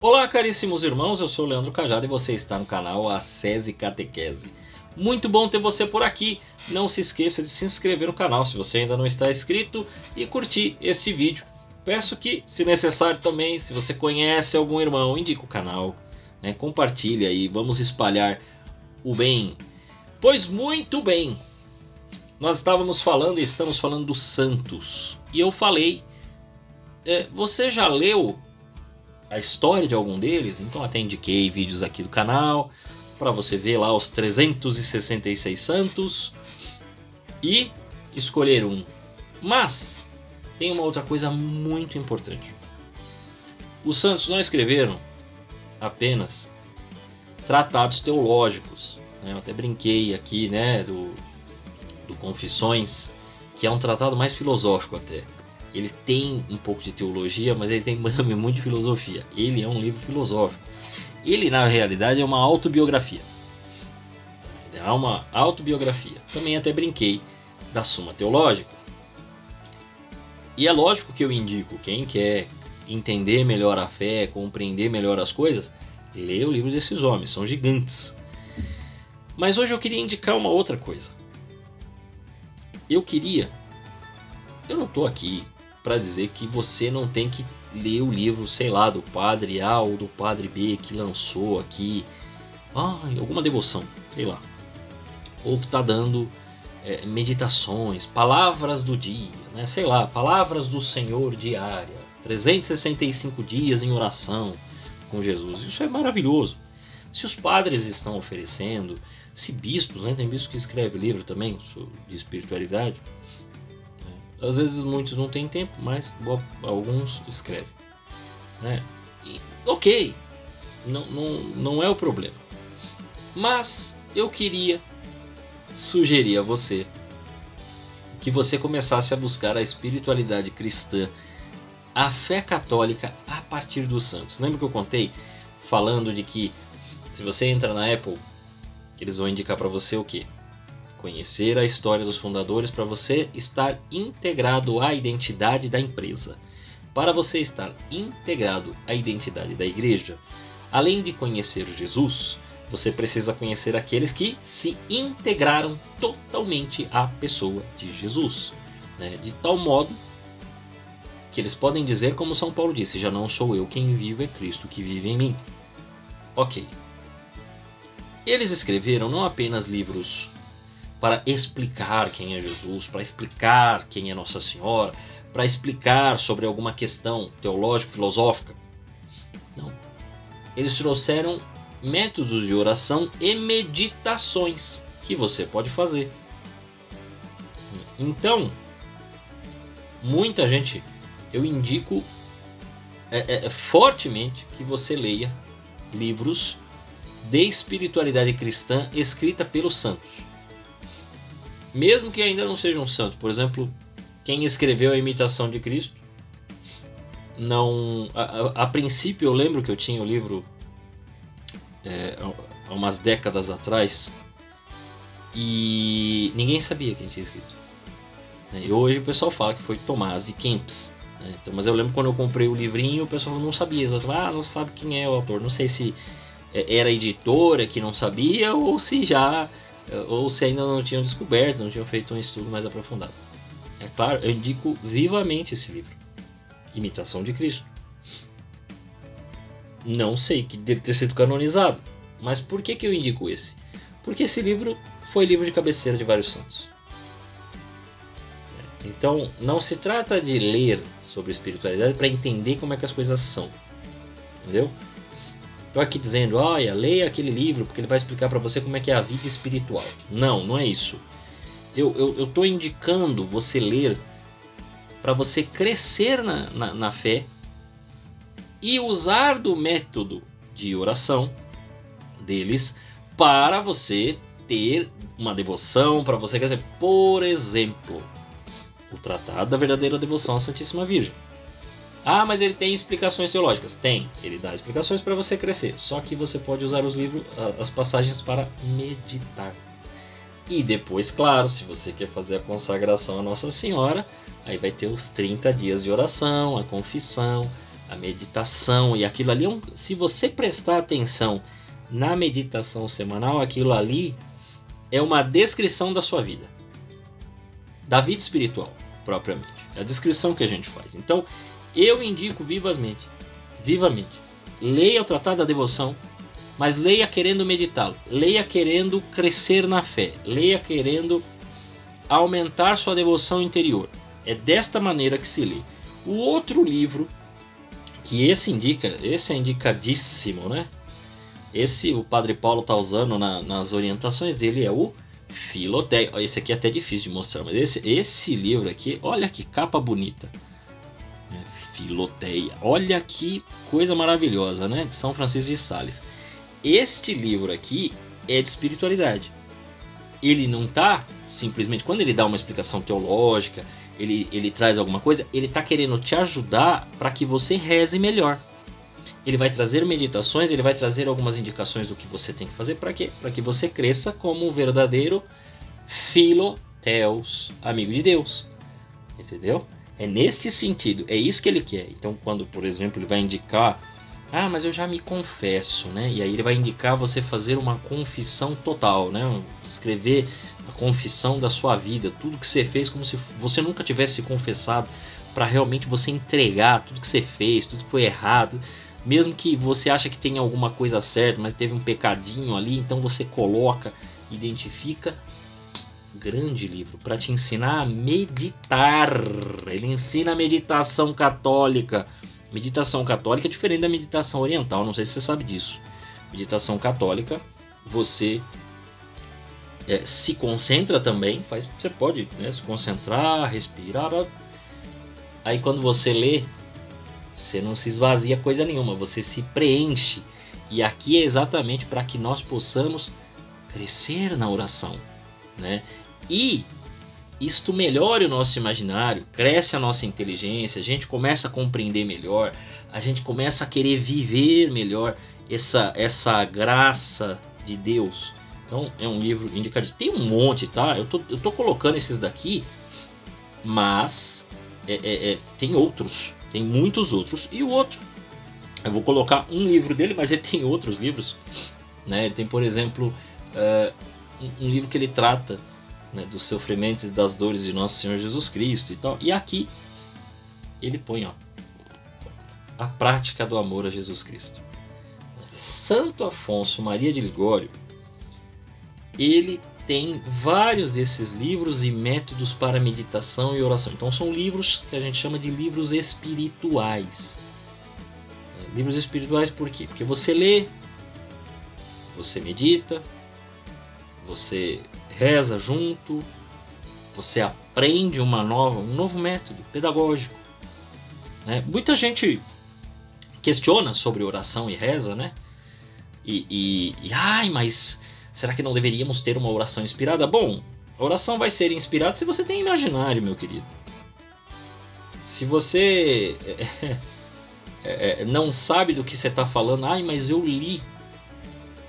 Olá, caríssimos irmãos, eu sou o Leandro Cajado e você está no canal Acese Catequese. Muito bom ter você por aqui. Não se esqueça de se inscrever no canal se você ainda não está inscrito e curtir esse vídeo. Peço que, se necessário também, se você conhece algum irmão, indique o canal, compartilhe aí, vamos espalhar o bem. Pois muito bem, nós estávamos falando e estamos falando dos santos. E eu falei, você já leu a história de algum deles? Então até indiquei vídeos aqui do canal para você ver lá os 366 santos e escolher um. Mas tem uma outra coisa muito importante. Os santos não escreveram apenas tratados teológicos. Eu até brinquei aqui, do Confissões, que é um tratado mais filosófico até. Ele tem um pouco de teologia, mas ele tem também muito de filosofia. Ele é um livro filosófico. Ele, na realidade, é uma autobiografia. É uma autobiografia. Também até brinquei da Suma Teológica. E é lógico que eu indico, quem quer entender melhor a fé, compreender melhor as coisas, lê o livro desses homens, são gigantes. Mas hoje eu queria indicar uma outra coisa. Eu não estou aqui para dizer que você não tem que ler o livro, sei lá, do padre A ou do padre B que lançou aqui, alguma devoção, sei lá, ou que está dando meditações, palavras do dia, sei lá, palavras do Senhor diária, 365 dias em oração com Jesus. Isso é maravilhoso. Se os padres estão oferecendo, se bispos, tem bispo que escreve livro também de espiritualidade. Às vezes muitos não têm tempo, mas alguns escrevem. E, ok, não é o problema. Mas eu queria sugerir a você que você começasse a buscar a espiritualidade cristã, a fé católica a partir dos santos. Lembra que eu contei falando de que se você entra na Apple, eles vão indicar para você o quê? Conhecer a história dos fundadores para você estar integrado à identidade da empresa. Para você estar integrado à identidade da igreja, além de conhecer Jesus, você precisa conhecer aqueles que se integraram totalmente à pessoa de Jesus. De tal modo que eles podem dizer como São Paulo disse, já não sou eu quem vive, é Cristo que vive em mim. Ok. Eles escreveram não apenas livros para explicar quem é Jesus, para explicar quem é Nossa Senhora, para explicar sobre alguma questão teológico-filosófica. Não. Eles trouxeram métodos de oração e meditações que você pode fazer. Então, muita gente, eu indico fortemente que você leia livros de espiritualidade cristã escrita pelos santos. Mesmo que ainda não seja um santo. Por exemplo, quem escreveu A Imitação de Cristo, a princípio eu lembro que eu tinha o livro há umas décadas atrás e ninguém sabia quem tinha escrito. E hoje o pessoal fala que foi Tomás de Kempis. Mas eu lembro quando eu comprei o livrinho, o pessoal não sabia. Não sabe quem é o autor. Não sei se era a editora que não sabia ou se ainda não tinham descoberto, não tinham feito um estudo mais aprofundado. É claro, eu indico vivamente esse livro, Imitação de Cristo. Não sei que deve ter sido canonizado, mas por que eu indico esse? Porque esse livro foi livro de cabeceira de vários santos. Então, não se trata de ler sobre espiritualidade para entender como é que as coisas são, entendeu? Estou aqui dizendo, leia aquele livro porque ele vai explicar para você como é que é a vida espiritual. Não é isso. Eu estou indicando você ler para você crescer na fé e usar do método de oração deles para você ter uma devoção, para você crescer. Por exemplo, o Tratado da Verdadeira Devoção à Santíssima Virgem. Mas ele tem explicações teológicas. Tem, ele dá explicações para você crescer. Só que você pode usar os livros, as passagens para meditar. E depois, claro, se você quer fazer a consagração à Nossa Senhora, aí vai ter os 30 dias de oração, a confissão, a meditação, e aquilo ali, se você prestar atenção na meditação semanal, aquilo ali é uma descrição da sua vida, da vida espiritual, propriamente. É a descrição que a gente faz. Então, eu indico vivamente, leia o Tratado da Devoção, mas leia querendo meditá-lo, leia querendo crescer na fé, leia querendo aumentar sua devoção interior. É desta maneira que se lê. O outro livro, que esse é indicadíssimo, né? Esse o Padre Paulo está usando nas orientações dele, é o Filoteia. Esse aqui é até difícil de mostrar, mas esse livro aqui, olha que capa bonita. Filoteia, olha que coisa maravilhosa, né? De São Francisco de Sales. Este livro aqui é de espiritualidade. Ele não está simplesmente, quando ele dá uma explicação teológica, ele traz alguma coisa, ele está querendo te ajudar para que você reze melhor. Ele vai trazer meditações, ele vai trazer algumas indicações do que você tem que fazer. Para quê? Para que você cresça como um verdadeiro filoteus, amigo de Deus. Entendeu? É neste sentido, é isso que ele quer. Então, quando, por exemplo, ele vai indicar, mas eu já me confesso, né? E aí ele vai indicar você fazer uma confissão total, né? Escrever a confissão da sua vida, tudo que você fez, como se você nunca tivesse se confessado, para realmente você entregar tudo que você fez, tudo que foi errado, mesmo que você acha que tem alguma coisa certa, mas teve um pecadinho ali, então você coloca, identifica. Grande livro para te ensinar a meditar. Ele ensina a meditação católica. Meditação católica é diferente da meditação oriental, não sei se você sabe disso. Meditação católica, você se concentra também, você pode, né, se concentrar, respirar. Aí quando você lê, você não se esvazia coisa nenhuma, você se preenche. E aqui é exatamente para que nós possamos crescer na oração, né? E isto melhora o nosso imaginário, cresce a nossa inteligência, a gente começa a compreender melhor, a gente começa a querer viver melhor essa graça de Deus. Então é um livro indicado. Tem um monte, tá? Eu tô colocando esses daqui, mas tem outros, tem muitos outros. E o outro, eu vou colocar um livro dele, mas ele tem outros livros, né? Ele tem, por exemplo, um livro que ele trata, né, dos sofrimentos e das dores de Nosso Senhor Jesus Cristo e tal. E aqui ele põe, a prática do amor a Jesus Cristo. Santo Afonso Maria de Ligório, ele tem vários desses livros e métodos para meditação e oração. Então são livros que a gente chama de livros espirituais. Livros espirituais por quê? Porque você lê, você medita, você reza junto, você aprende um novo método pedagógico, né? Muita gente questiona sobre oração e reza, né? Mas será que não deveríamos ter uma oração inspirada? Bom, a oração vai ser inspirada se você tem imaginário, meu querido. Se você não sabe do que você está falando, mas eu li,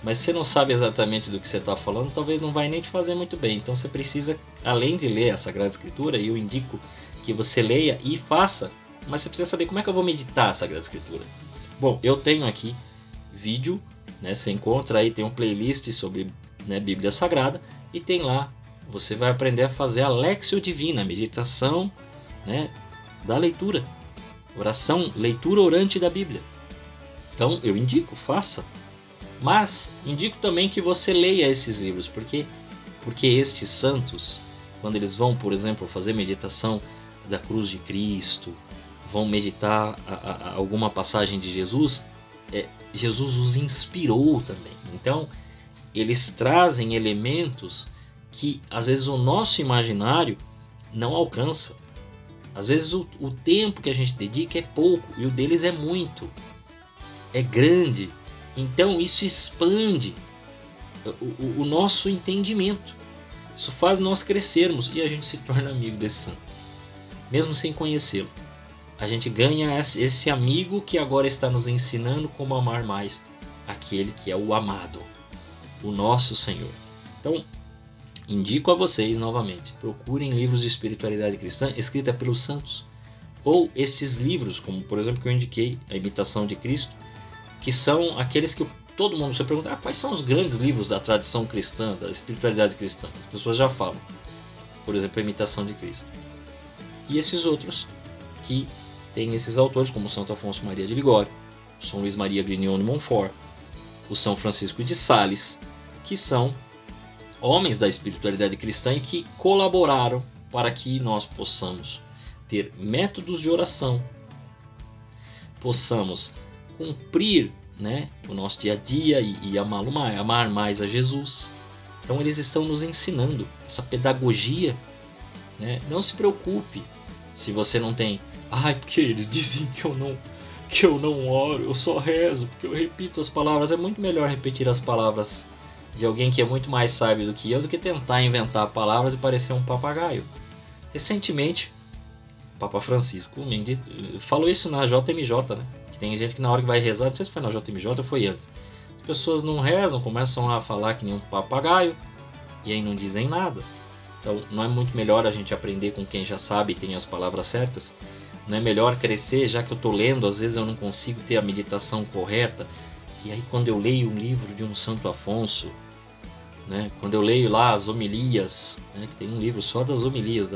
mas você não sabe exatamente do que você está falando, talvez não vai nem te fazer muito bem. Então você precisa, além de ler a Sagrada Escritura, e eu indico que você leia e faça, mas você precisa saber como é que eu vou meditar a Sagrada Escritura. Bom, eu tenho aqui vídeo, né, você encontra aí, tem um playlist sobre, né, Bíblia Sagrada, e tem lá, você vai aprender a fazer a Lectio Divina, a meditação, né, da leitura, oração, leitura orante da Bíblia. Então eu indico, faça. Mas indico também que você leia esses livros, porque estes santos, quando eles vão, por exemplo, fazer meditação da cruz de Cristo, vão meditar alguma passagem de Jesus, Jesus os inspirou também. Então, eles trazem elementos que às vezes o nosso imaginário não alcança. Às vezes o tempo que a gente dedica é pouco e o deles é muito, é grande. Então isso expande o nosso entendimento. Isso faz nós crescermos e a gente se torna amigo desse santo, mesmo sem conhecê-lo. A gente ganha esse amigo que agora está nos ensinando como amar mais aquele que é o amado, o nosso Senhor. Então, indico a vocês novamente, procurem livros de espiritualidade cristã escrita pelos santos, Ou esses livros, como por exemplo que eu indiquei, A Imitação de Cristo, que são aqueles que todo mundo se pergunta, quais são os grandes livros da tradição cristã, da espiritualidade cristã? As pessoas já falam. Por exemplo, A Imitação de Cristo. E esses outros que têm esses autores, como Santo Afonso Maria de Ligório, São Luís Maria Grignion de Montfort, o São Francisco de Sales, que são homens da espiritualidade cristã e que colaboraram para que nós possamos ter métodos de oração, possamos cumprir, né, o nosso dia a dia e amar mais a Jesus. Então eles estão nos ensinando essa pedagogia, né? Não se preocupe se você não tem, porque eles dizem que eu não oro, eu só rezo, porque eu repito as palavras. É muito melhor repetir as palavras de alguém que é muito mais sábio do que eu do que tentar inventar palavras e parecer um papagaio. Recentemente, o Papa Francisco falou isso na JMJ, né? Que tem gente que na hora que vai rezar, não sei se foi na JMJ ou foi antes, as pessoas não rezam, começam a falar que nem um papagaio e aí não dizem nada. Então não é muito melhor a gente aprender com quem já sabe e tem as palavras certas? Não é melhor crescer, já que eu estou lendo, às vezes eu não consigo ter a meditação correta, e aí quando eu leio um livro de um Santo Afonso, né, quando eu leio lá as homilias, né, que tem um livro só das homilias,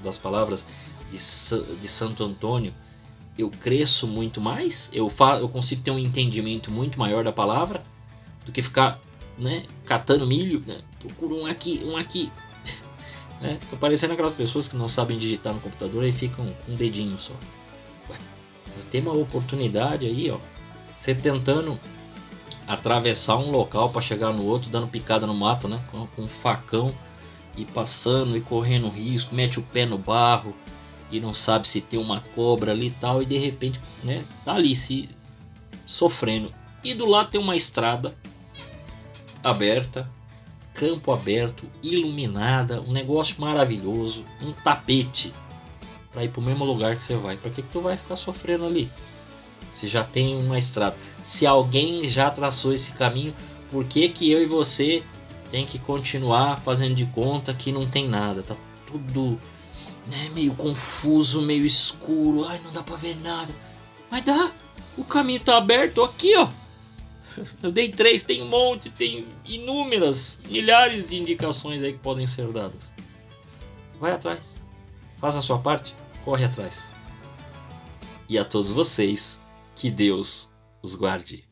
das palavras de Santo Antônio, eu cresço muito mais, eu consigo ter um entendimento muito maior da palavra, do que ficar, né, catando milho, né, procuro um aqui, né, fica parecendo aquelas pessoas que não sabem digitar no computador e ficam com um dedinho só. Tem uma oportunidade aí, você tentando atravessar um local para chegar no outro, dando picada no mato, né, com um facão, e passando e correndo risco, mete o pé no barro e não sabe se tem uma cobra ali e tal, e de repente, né, tá ali se sofrendo, e do lado tem uma estrada aberta, campo aberto, iluminada, um negócio maravilhoso, um tapete para ir para o mesmo lugar que você vai. Para que tu vai ficar sofrendo ali? Se já tem uma estrada, se alguém já traçou esse caminho, por que eu e você tem que continuar fazendo de conta que não tem nada? Tá tudo, né, meio confuso, meio escuro, não dá para ver nada. Mas dá, o caminho tá aberto aqui, eu dei 3, tem um monte, tem inúmeras, milhares de indicações aí que podem ser dadas. Vai atrás, faça a sua parte, corre atrás. E a todos vocês, que Deus os guarde.